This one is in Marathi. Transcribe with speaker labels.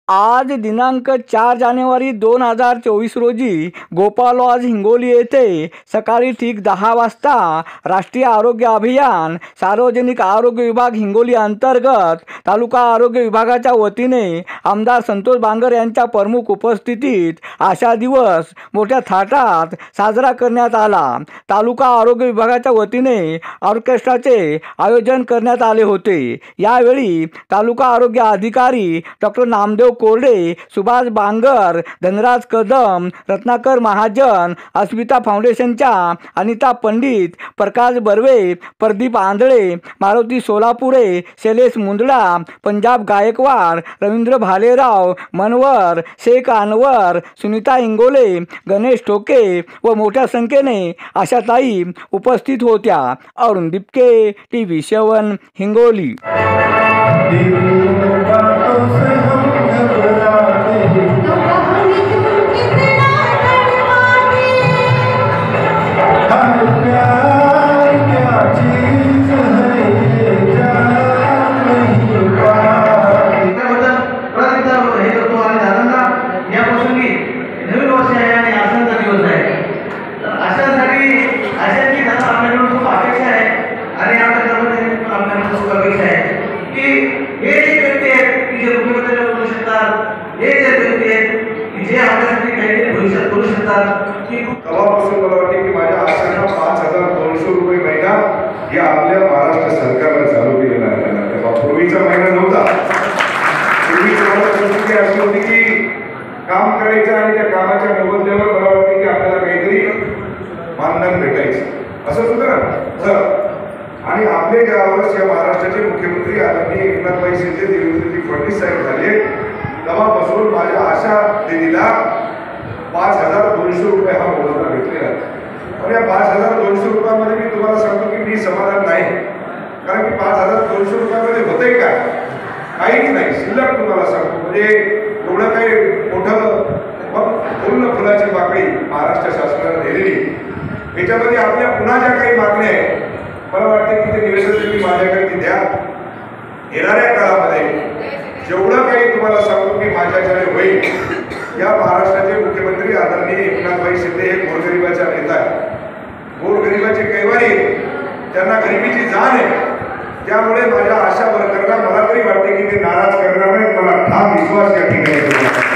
Speaker 1: आज दिनांक 4 जानेवारी 2024 रोजी गोपाल लॉज हिंगोली येथे सकाळी ठीक 10 वाजता राष्ट्रीय आरोग्य अभियान सार्वजनिक आरोग्य विभाग हिंगोली अंतर्गत तालुका आरोग्य विभागाच्या वतीने आमदार संतोष बांगर यांच्या प्रमुख उपस्थितीत आशा दिवस मोठ्या थाटात साजरा करण्यात आला। तालुका आरोग्य विभागाच्या वतीने ऑर्केस्ट्राचे आयोजन करण्यात आले होते। यावेळी तालुका आरोग्य अधिकारी डॉक्टर नामदेव कोरडे, सुभाष बांगर, धनराज कदम, रत्नाकर महाजन, अस्मिता फाउंडेशनच्या अनिता पंडित, प्रकाश बर्वे, प्रदीप आंधळे, मारुती सोलापुरे, शैलेश मुंदडा, पंजाब गायकवाड, रवींद्र भालेराव, मनवर, शेख अनवर, सुनीता इंगोले, गणेश टोके व मोठ्या संख्येने आशाताई उपस्थित होत्या। अरुण दिपके, TV7 हिंगोली।
Speaker 2: तेव्हापासून मला वाटते की माझ्या आशांना 5200 रुपये महिना हे आपल्या महाराष्ट्र सरकारने चालू केलेला आहे। तेव्हा पूर्वीचा महिना नव्हता। पूर्वीची परिस्थिती अशी होती की काम करायचं आणि त्या कामाच्या मोबदल्यावर मला वाटते की आपल्याला काहीतरी मानधन भेटायचं असं होतं ना। आणि आपले ज्यावेळेस या महाराष्ट्राचे मुख्यमंत्री आदरणीय एकनाथभाई शिंदे देवेंद्रजी फडणवीस साहेब झाले तेव्हापासून माझ्या आशा दिदीला 5200 रुपये हा मोबदला भेटलेला आहे। पण या 5200 रुपयामध्ये मी तुम्हाला सांगतो की मी समाधान नाही, कारण की 5200 रुपयामध्ये होतंय का? काहीच नाही, शिल्लक तुम्हाला सांगतो। म्हणजे एवढं काही मोठं फुलाची मागणी महाराष्ट्र शासनाने दिलेली, याच्यामध्ये आपल्या पुन्हा ज्या काही मागण्या आहेत मला वाटते की ते निवेदन तुम्ही माझ्याकडे द्या। येणाऱ्या काळामध्ये जेवढं काही तुम्हाला सांगतो की माझ्याकडे होईल, या महाराष्ट्राचे मुख्यमंत्री आदरणीय एकनाथभाई शिंदे हे गोरगरिबाचा नेता आहे, गोरगरिबाचे कैवारी, त्यांना गरिबीची जाण आहे। त्यामुळे माझ्या आशा वर्करला मला तरी वाटते की ते नाराज करणार नाही, मला ठाम विश्वास या ठिकाणी